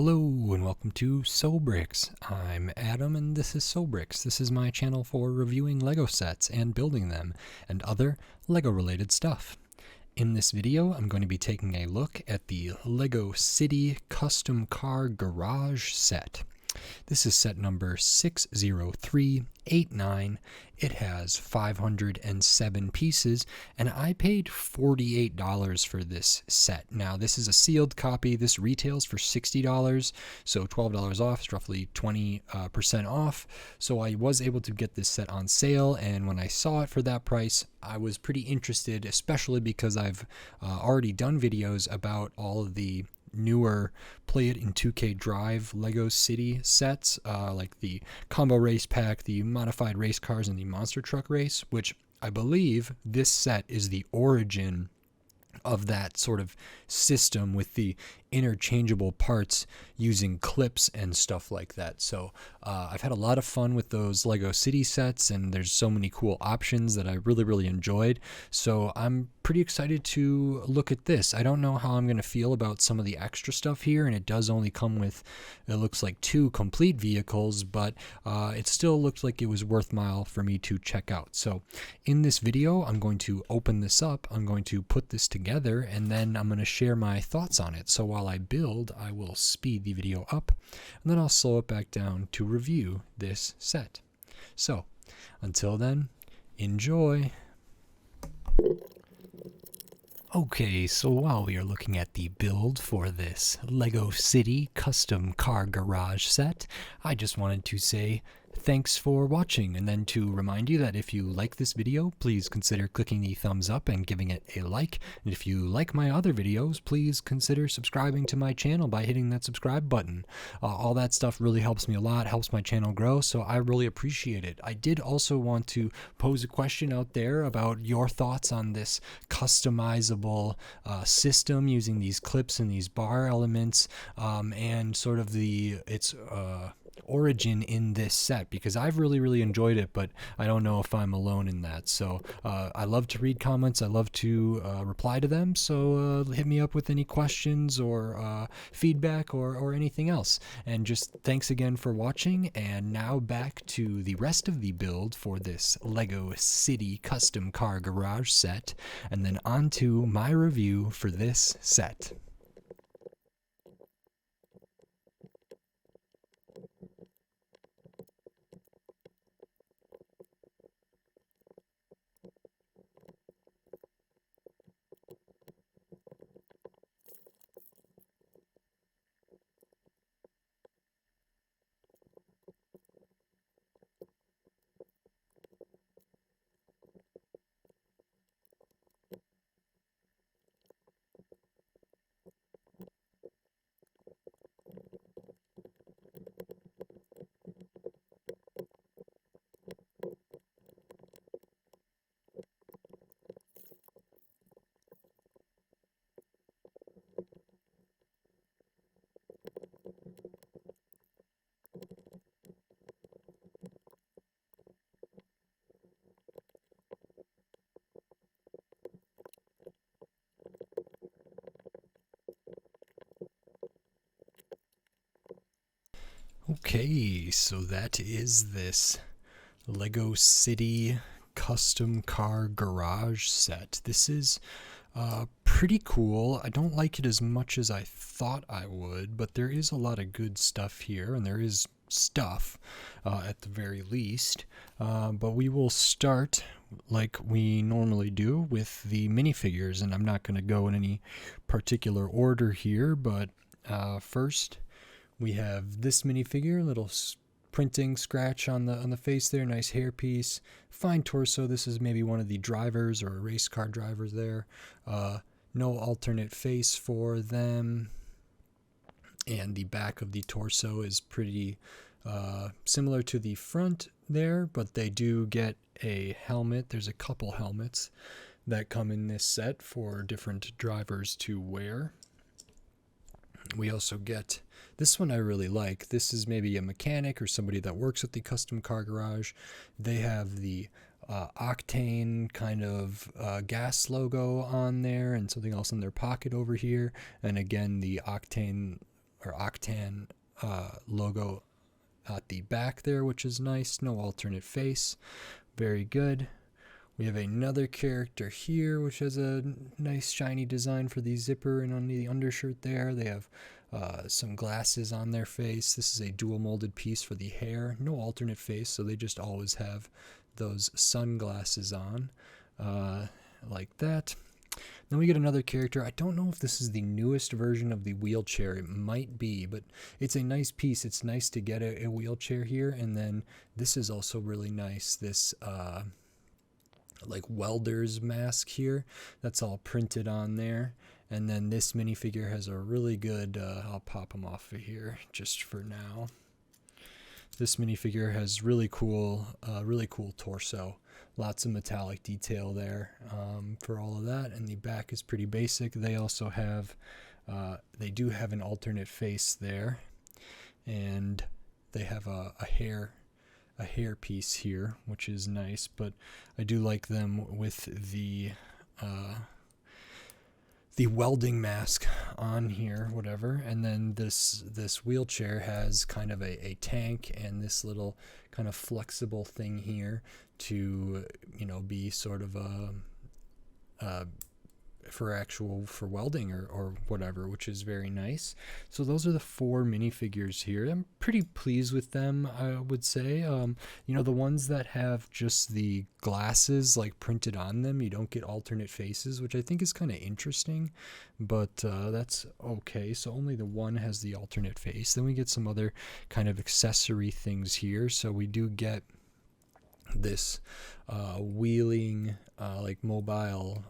Hello and welcome to Sobrix. I'm Adam and this is Sobrix. This is my channel for reviewing Lego sets and building them and other Lego related stuff. In this video, I'm going to be taking a look at the Lego City Custom Car Garage set. This is set number 60389. It has 507 pieces, and I paid $48 for this set. Now, this is a sealed copy. This retails for $60, so $12 off is roughly 20% off. So I was able to get this set on sale, and when I saw it for that price, I was pretty interested, especially because I've already done videos about all of the newer Play It in 2K Drive Lego City sets, like the Combo Race Pack, the Modified Race Cars, and the Monster Truck Race, which I believe this set is the origin of that sort of system with the interchangeable parts using clips and stuff like that. So I've had a lot of fun with those Lego City sets, and there's so many cool options that I really enjoyed. So I'm pretty excited to look at this. I don't know how I'm going to feel about some of the extra stuff here, and it does only come with, it looks like, 2 complete vehicles, but it still looked like it was worthwhile for me to check out. So in this video, I'm going to open this up, I'm going to put this together, and then I'm going to share my thoughts on it. So while I build, I will speed the video up, and then I'll slow it back down to review this set. So until then, enjoy. Okay, so while we are looking at the build for this Lego City Custom Car Garage set, I just wanted to say thanks for watching, and then to remind you that if you like this video, please consider clicking the thumbs up and giving it a like. And if you like my other videos, please consider subscribing to my channel by hitting that subscribe button. All that stuff really helps me a lot, helps my channel grow, so I really appreciate it. I did also want to pose a question out there about your thoughts on this customizable system using these clips and these bar elements, and sort of its origin in this set, because I've really enjoyed it, but I don't know if I'm alone in that. So I love to read comments, I love to reply to them, so hit me up with any questions or feedback or anything else. And just thanks again for watching, and now back to the rest of the build for this Lego City Custom Car Garage set, and then on to my review for this set. Okay, so that is this Lego City Custom Car Garage set. This is pretty cool. I don't like it as much as I thought I would, but there is a lot of good stuff here, and there is stuff at the very least. But we will start like we normally do with the minifigures, and I'm not going to go in any particular order here, but first we have this minifigure, little printing scratch on the face there, nice hairpiece, fine torso. This is maybe one of the drivers or a race car drivers there. No alternate face for them, and the back of the torso is pretty similar to the front there, but they do get a helmet. There's a couple helmets that come in this set for different drivers to wear. We also get this one I really like. This is maybe a mechanic or somebody that works at the Custom Car Garage. They have the Octane kind of gas logo on there, and something else in their pocket over here. And again, the Octane or Octan logo at the back there, which is nice. No alternate face. Very good. We have another character here, which has a nice shiny design for the zipper, and on the undershirt there, they have some glasses on their face. This is a dual molded piece for the hair. No alternate face, so they just always have those sunglasses on, like that. Then we get another character. I don't know if this is the newest version of the wheelchair. It might be, but it's a nice piece. It's nice to get a wheelchair here. And then this is also really nice. This like welder's mask here. That's all printed on there. And then this minifigure has a really good, I'll pop them off of here just for now. This minifigure has really cool torso. Lots of metallic detail there for all of that, and the back is pretty basic. They also have, they do have an alternate face there, and they have a hair piece here, which is nice. But I do like them with the welding mask on here, whatever. And then this wheelchair has kind of a tank and this little kind of flexible thing here to, you know, be sort of a for welding or whatever, which is very nice. So those are the 4 minifigures here. I'm pretty pleased with them, I would say. You know, the ones that have just the glasses like printed on them, you don't get alternate faces, which I think is kind of interesting, but that's okay. So only the one has the alternate face. Then we get some other kind of accessory things here. So we do get this wheeling like mobile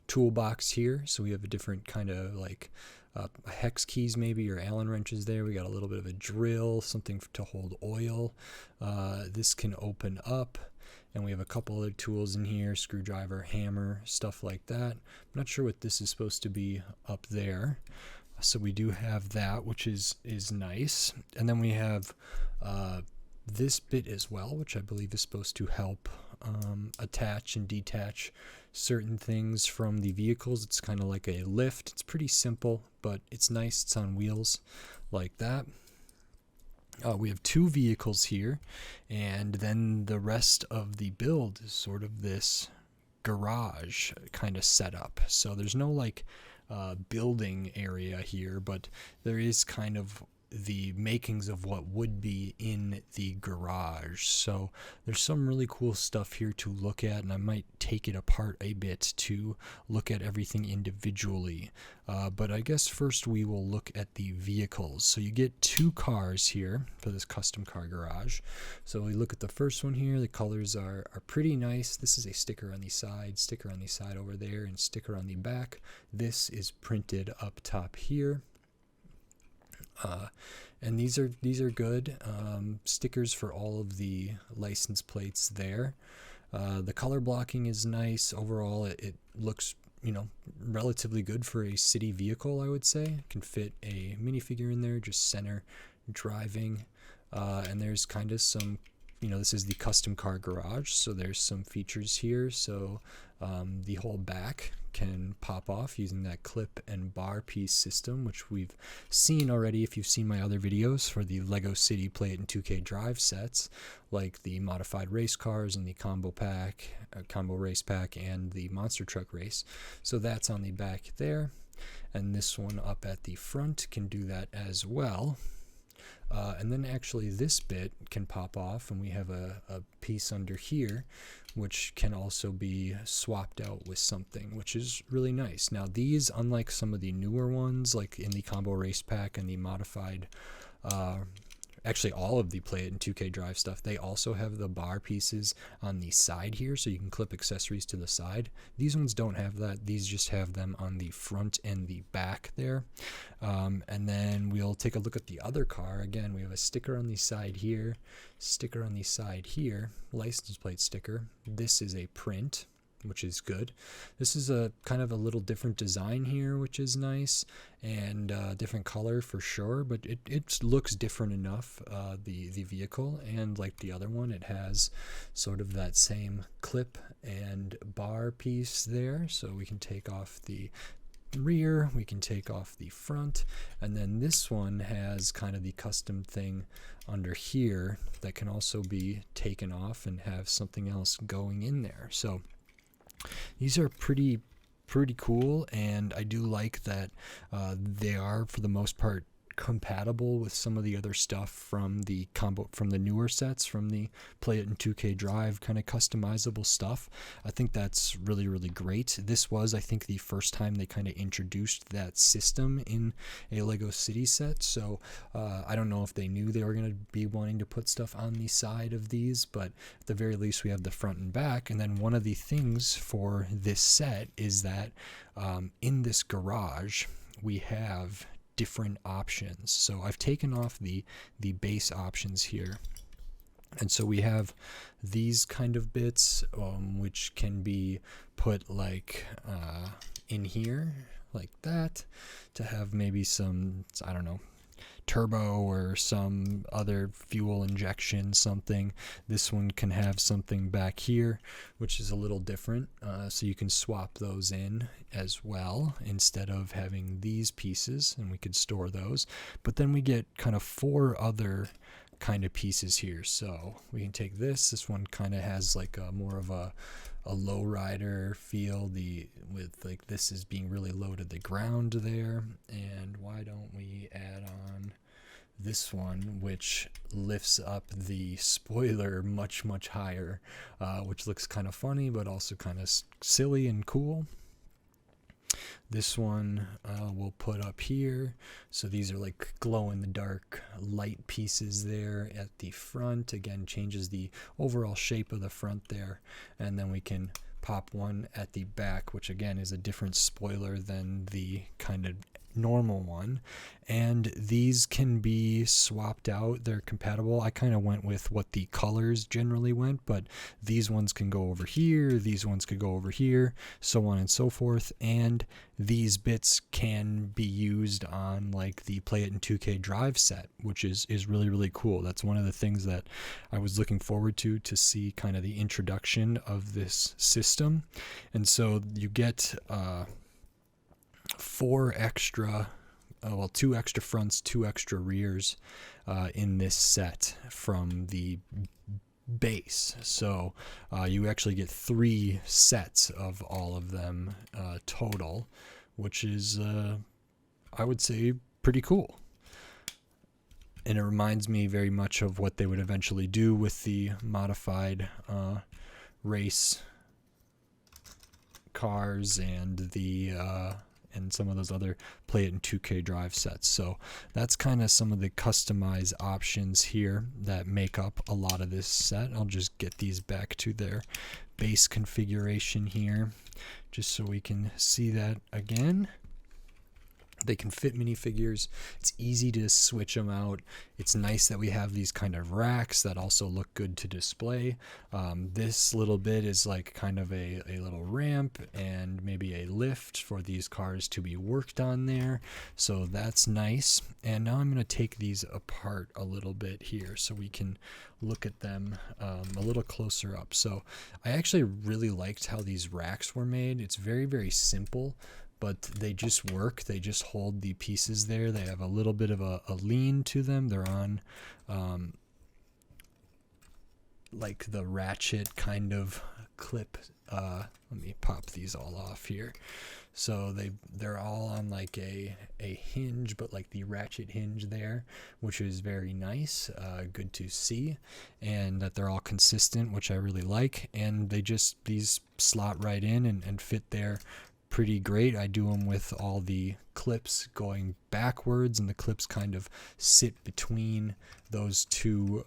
toolbox here. So we have a different kind of like hex keys maybe, or Allen wrenches there. We got a little bit of a drill, something to hold oil. This can open up, and we have a couple other tools in here, screwdriver, hammer, stuff like that. I'm not sure what this is supposed to be up there. So we do have that, which is nice. And then we have this bit as well, which I believe is supposed to help attach and detach certain things from the vehicles. It's kind of like a lift. It's pretty simple, but it's nice. It's on wheels like that. We have 2 vehicles here, and then the rest of the build is sort of this garage kind of setup. So there's no like building area here, but there is kind of the makings of what would be in the garage. So there's some really cool stuff here to look at, and I might take it apart a bit to look at everything individually. But I guess first we will look at the vehicles. So you get 2 cars here for this custom car garage. So we look at the first one here. The colors are pretty nice. This is a sticker on the side, sticker on the side over there, and sticker on the back. This is printed up top here. And these are good stickers for all of the license plates there. The color blocking is nice. Overall, it looks, you know, relatively good for a city vehicle, I would say. It can fit a minifigure in there, just center driving. And there's kind of some, you know, this is the custom car garage, so there's some features here. So the whole back can pop off using that clip and bar piece system, which we've seen already if you've seen my other videos for the Lego City Play It in 2K drive sets, like the modified race cars and the combo pack, combo race pack, and the monster truck race. So that's on the back there, and this one up at the front can do that as well. And then actually this bit can pop off, and we have a piece under here which can also be swapped out with something, which is really nice. Now these, unlike some of the newer ones like in the combo race pack and the modified, actually all of the Play It in 2K drive stuff, they also have the bar pieces on the side here, so you can clip accessories to the side. These ones don't have that. These just have them on the front and the back there. And then we'll take a look at the other car. Again, we have a sticker on the side here, sticker on the side here, license plate sticker. This is a print, which is good. This is a kind of a little different design here, which is nice, and different color for sure, but it looks different enough, the vehicle. And like the other one, it has sort of that same clip and bar piece there, so we can take off the rear, we can take off the front, and then this one has kind of the custom thing under here that can also be taken off and have something else going in there. So these are pretty cool, and I do like that they are for the most part compatible with some of the other stuff from the newer sets, from the Play It in 2K Drive kind of customizable stuff. I think that's really great. This was, I think, the first time they kind of introduced that system in a Lego City set, so I don't know if they knew they were going to be wanting to put stuff on the side of these, but at the very least we have the front and back. And then one of the things for this set is that in this garage we have different options. So I've taken off the base options here, and so we have these kind of bits which can be put like in here like that, to have maybe some, I don't know, turbo or some other fuel injection something. This one can have something back here which is a little different, so you can swap those in as well instead of having these pieces, and we could store those. But then we get kind of 4 other kind of pieces here. So we can take this one kind of has like a more of a low rider feel, with like this is being really low to the ground there. And why don't we add on this one, which lifts up the spoiler much higher, which looks kind of funny but also kind of silly and cool. This one we'll put up here. So these are like glow in the dark light pieces there at the front. Again, changes the overall shape of the front there. And then we can pop one at the back, which again is a different spoiler than the kind of normal one. And these can be swapped out. They're compatible. I kind of went with what the colors generally went, but these ones can go over here, these ones could go over here, so on and so forth. And these bits can be used on like the Play It in 2K Drive set, which is really cool. That's one of the things that I was looking forward to see kind of the introduction of this system. And so you get 4 extra, well, 2 extra fronts, 2 extra rears in this set from the base. So you actually get 3 sets of all of them total, which is I would say pretty cool. And it reminds me very much of what they would eventually do with the modified race cars and the and some of those other Play It in 2K Drive sets. So that's kind of some of the customized options here that make up a lot of this set. I'll just get these back to their base configuration here, just so we can see that again. They can fit minifigures. It's easy to switch them out. It's nice that we have these kind of racks that also look good to display. This little bit is like kind of a little ramp and maybe a lift for these cars to be worked on there. So that's nice. And now I'm going to take these apart a little bit here so we can look at them a little closer up. So I actually really liked how these racks were made. It's very simple, but they just work. They just hold the pieces there. They have a little bit of a lean to them. They're on like the ratchet kind of clip. Let me pop these all off here. So they're all on like a hinge, but like the ratchet hinge there, which is very nice, good to see, and that they're all consistent, which I really like. And these slot right in and fit there pretty great. I do them with all the clips going backwards, and the clips kind of sit between those 2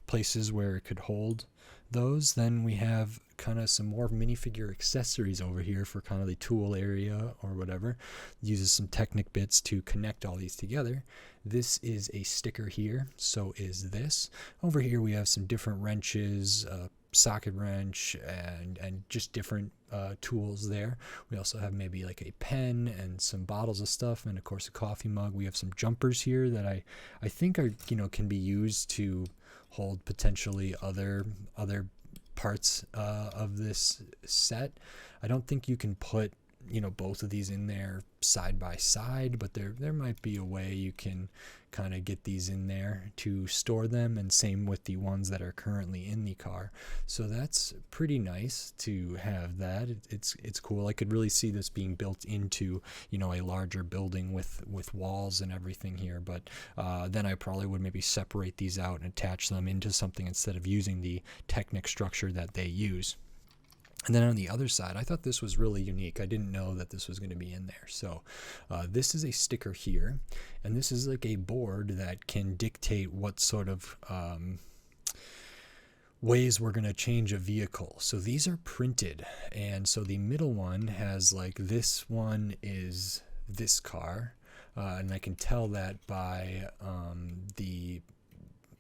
places where it could hold those. Then we have kind of some more minifigure accessories over here for kind of the tool area or whatever. Uses some Technic bits to connect all these together. This is a sticker here, so is this. Over here we have some different wrenches, socket wrench, and just different tools there. We also have maybe like a pen and some bottles of stuff, and of course a coffee mug. We have some jumpers here that I think are, can be used to hold potentially other parts of this set. I don't think you can put both of these in there side by side, but there might be a way you can kind of get these in there to store them, and same with the ones that are currently in the car. So that's pretty nice to have that. It's cool. I could really see this being built into a larger building with walls and everything here, but then I probably would maybe separate these out and attach them into something instead of using the Technic structure that they use. And then on the other side, I thought this was really unique. I didn't know that this was going to be in there. So this is a sticker here, and this is like a board that can dictate what sort of ways we're going to change a vehicle. So these are printed, and so the middle one has like, this one is this car, and I can tell that by the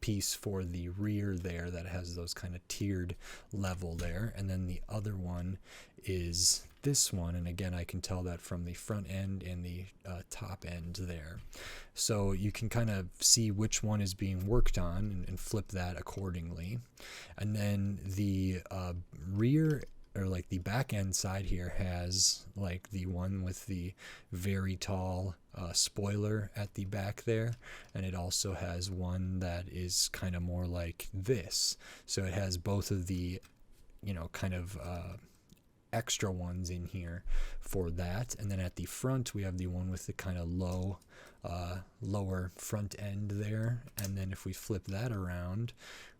piece for the rear there that has those kind of tiered level there, and then the other one is this one, and again I can tell that from the front end and the top end there. So you can kind of see which one is being worked on and flip that accordingly. And then the rear, or like the back end side here, has like the one with the very tall spoiler at the back there, and it also has one that is kind of more like this. So it has both of the kind of extra ones in here for that. And then at the front we have the one with the kind of lower front end there, and then if we flip that around,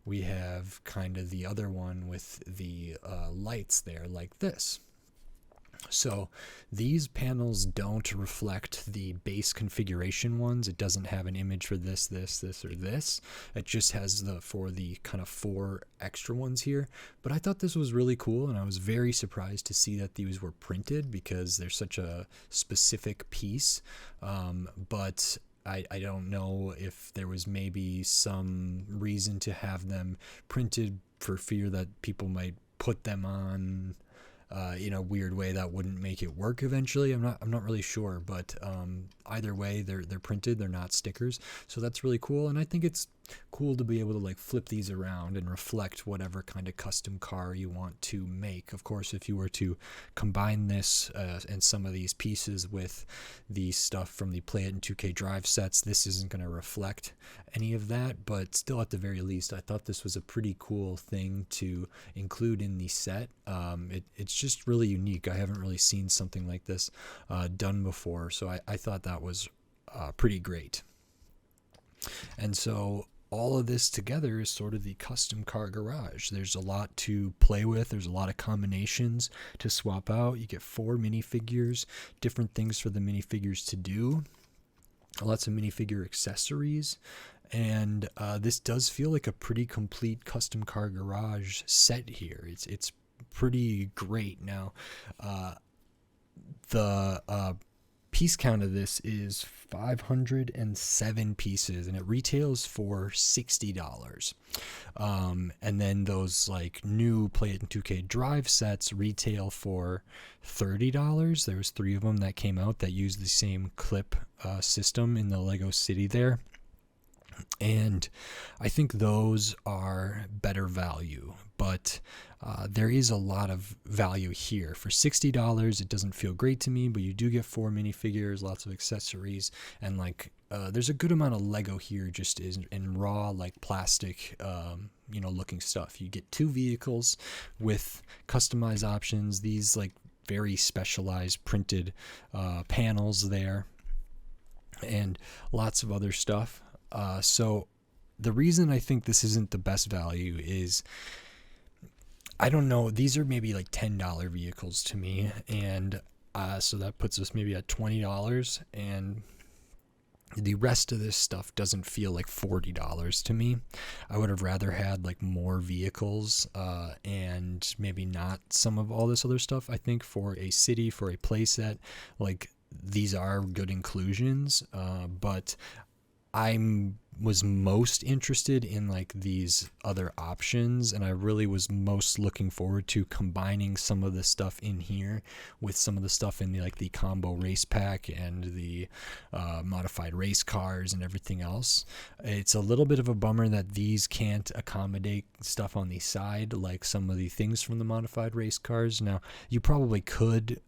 we have kind of the other one with the lights there like this. So these panels don't reflect the base configuration ones. It doesn't have an image for this, or this. It just has for the kind of 4 extra ones here. But I thought this was really cool, and I was very surprised to see that these were printed because they're such a specific piece. But I don't know if there was maybe some reason to have them printed for fear that people might put them on in a weird way that wouldn't make it work eventually. I'm not really sure, but either way, they're printed, they're not stickers, so that's really cool. And I think it's cool to be able to like flip these around and reflect whatever kind of custom car you want to make. Of course, if you were to combine this and some of these pieces with the stuff from the Play It in 2K Drive sets, this isn't going to reflect any of that, but still, at the very least, I thought this was a pretty cool thing to include in the set. It's just really unique. I haven't really seen something like this done before, so I thought that was pretty great. And so all of this together is sort of the custom car garage. There's a lot to play with. There's a lot of combinations to swap out. You get 4 minifigures, different things for the minifigures to do, lots of minifigure accessories. And this does feel like a pretty complete custom car garage set here. It's pretty great. Now, the piece count of this is 507 pieces, and it retails for $60. And then those like new Play It in 2K Drive sets retail for $30. There was 3 of them that came out that used the same clip system in the Lego City there. And I think those are better value, but there is a lot of value here. For $60, it doesn't feel great to me, but you do get 4 minifigures, lots of accessories, and like there's a good amount of Lego here just in raw like plastic looking stuff. You get 2 vehicles with customized options, these like very specialized printed panels there, and lots of other stuff. So the reason I think this isn't the best value is, I don't know, these are maybe like $10 vehicles to me, and so that puts us maybe at $20, and the rest of this stuff doesn't feel like $40 to me. I would have rather had like more vehicles and maybe not some of all this other stuff. I think for a city, for a playset, like these are good inclusions, but I'm was most interested in like these other options, and I really was most looking forward to combining some of the stuff in here with some of the stuff in the like the combo race pack and the modified race cars and everything else. It's a little bit of a bummer that these can't accommodate stuff on the side like some of the things from the modified race cars. Now you probably could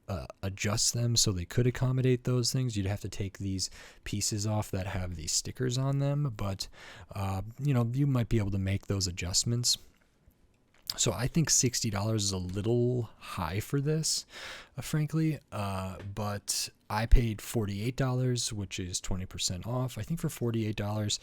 adjust them so they could accommodate those things. You'd have to take these pieces off that have these stickers on them, but you might be able to make those adjustments. So I think $60 is a little high for this, frankly, but I paid $48, which is 20% off. I think for $48,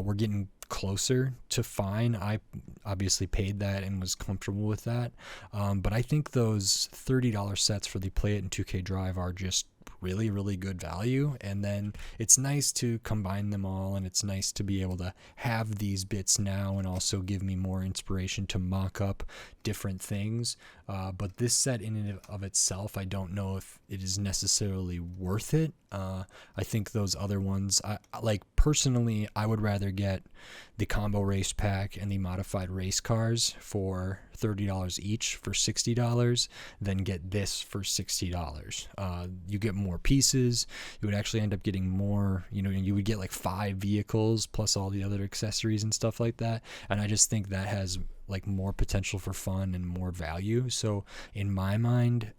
we're getting closer to fine. I obviously paid that and was comfortable with that, but I think those $30 sets for the Play It in 2K Drive are just really, really good value. And then it's nice to combine them all, and it's nice to be able to have these bits now and also give me more inspiration to mock up different things. But this set in and of itself, I don't know if it is necessarily worth it. I think those other ones, personally, I would rather get the combo race pack and the modified race cars for $30 each for $60 than get this for $60. You get more pieces. You would actually end up getting more, you would get like 5 vehicles plus all the other accessories and stuff like that. And I just think that has like more potential for fun and more value. So in my mind,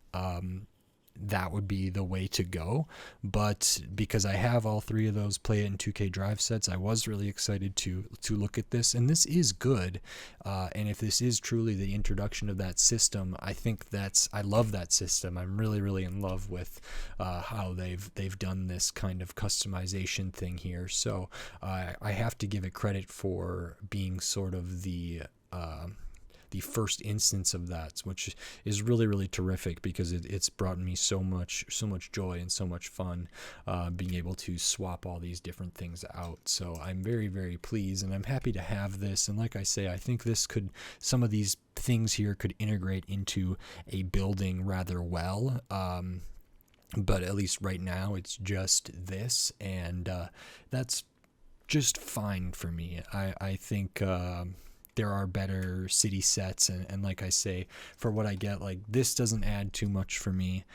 that would be the way to go. But because I have all 3 of those Play It in 2K Drive sets, I was really excited to look at this, and this is good. And if this is truly the introduction of that system, I think I love that system. I'm really, really in love with how they've done this kind of customization thing here. So I have to give it credit for being sort of the first instance of that, which is really, really terrific, because it's brought me so much joy and so much fun being able to swap all these different things out. So I'm very, very pleased, and I'm happy to have this. And like I say, I think some of these things here could integrate into a building rather well. But at least right now it's just this, and that's just fine for me. I think there are better city sets, and like I say, for what I get, like this doesn't add too much for me.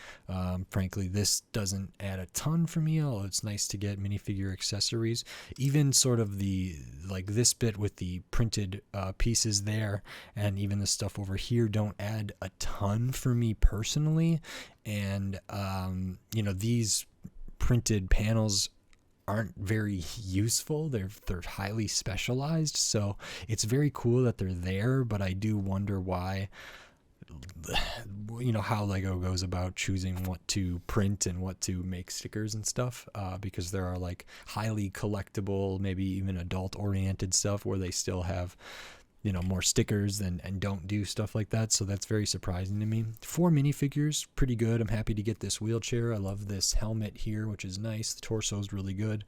Frankly, this doesn't add a ton for me, although it's nice to get minifigure accessories. Even sort of this bit with the printed pieces there, and even the stuff over here don't add a ton for me personally. And these printed panels aren't very useful. They're highly specialized, so it's very cool that they're there, but I do wonder why, how Lego goes about choosing what to print and what to make stickers and stuff, because there are like highly collectible, maybe even adult oriented stuff where they still have more stickers and don't do stuff like that. So that's very surprising to me. 4 minifigures, pretty good. I'm happy to get this wheelchair. I love this helmet here, which is nice. The torso is really good.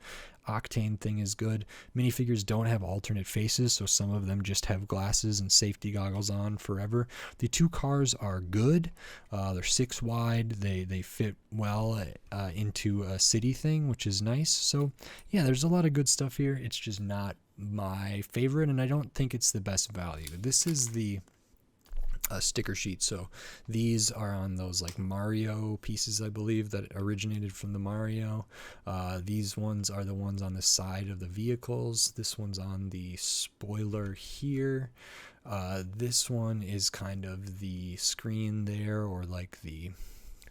Octane thing is good. Minifigures don't have alternate faces, so some of them just have glasses and safety goggles on forever. The 2 cars are good. They're 6 wide. They fit well into a city thing, which is nice. So yeah, there's a lot of good stuff here. It's just not my favorite, and I don't think it's the best value. This is the sticker sheet, so these are on those like Mario pieces, I believe, that originated from the Mario. These ones are the ones on the side of the vehicles. This one's on the spoiler here. This one is kind of the screen there, or like the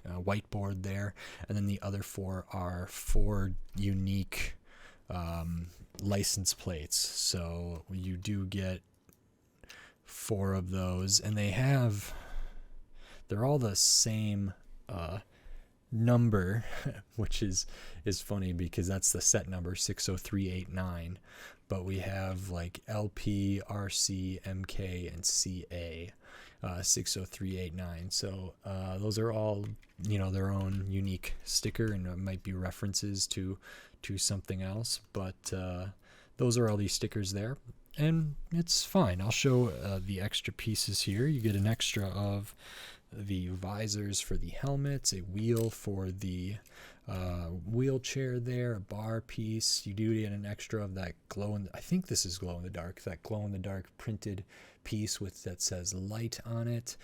whiteboard there, and then the other 4 are 4 unique license plates. So you do get 4 of those, and they're all the same number, which is funny because that's the set number 60389, but we have like LP, RC, MK, and CA 60389. So those are all their own unique sticker, and it might be references to something else, but those are all these stickers there, and it's fine. I'll show the extra pieces here. You get an extra of the visors for the helmets, a wheel for the wheelchair there, a bar piece. You do get an extra of that I think this is glow in the dark, that glow in the dark printed piece with that says light on it.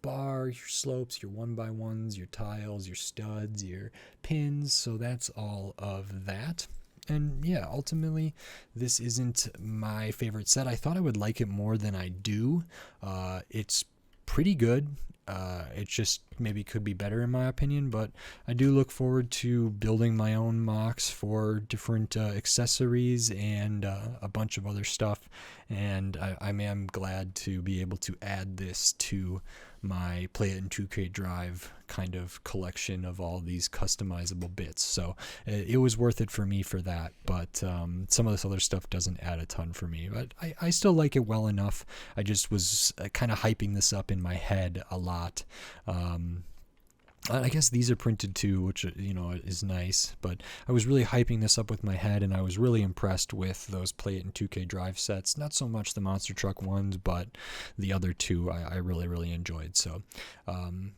Bar, your slopes, your 1x1s, your tiles, your studs, your pins. So that's all of that. And yeah, ultimately, this isn't my favorite set. I thought I would like it more than I do. It's pretty good. It just maybe could be better in my opinion, but I do look forward to building my own mocks for different accessories and a bunch of other stuff. And I am glad to be able to add this to my Play It in 2K Drive kind of collection of all these customizable bits. So it was worth it for me for that, but some of this other stuff doesn't add a ton for me, but I still like it well enough. I just was kind of hyping this up in my head a lot. I guess these are printed too, which, is nice, but I was really hyping this up with my head, and I was really impressed with those Play It in 2K Drive sets. Not so much the Monster Truck ones, but the other two I really, really enjoyed. So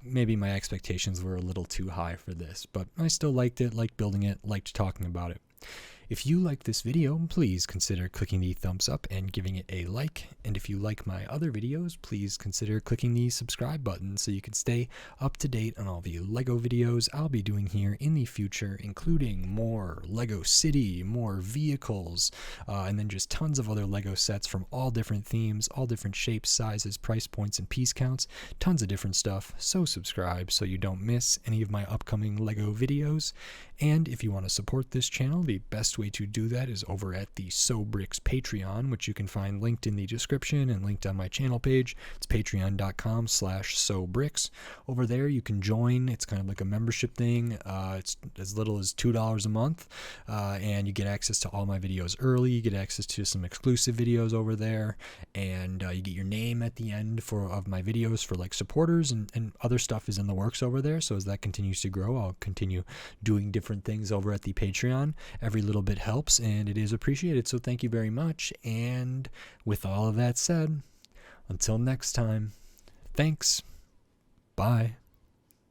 maybe my expectations were a little too high for this, but I still liked it, liked building it, liked talking about it. If you like this video, please consider clicking the thumbs up and giving it a like. And if you like my other videos, please consider clicking the subscribe button so you can stay up to date on all the LEGO videos I'll be doing here in the future, including more LEGO City, more vehicles, and then just tons of other LEGO sets from all different themes, all different shapes, sizes, price points, and piece counts. Tons of different stuff, so subscribe so you don't miss any of my upcoming LEGO videos. And if you want to support this channel, the best way to do that is over at the SoBricks Patreon, which you can find linked in the description and linked on my channel page. It's patreon.com/SoBricks. Over there, you can join. It's kind of like a membership thing. It's as little as $2 a month, and you get access to all my videos early. You get access to some exclusive videos over there, and you get your name at the end of my videos for like supporters, and other stuff is in the works over there. So as that continues to grow, I'll continue doing different things over at the Patreon. Every little bit helps, and it is appreciated, so thank you very much. And with all of that said, until next time, thanks. Bye.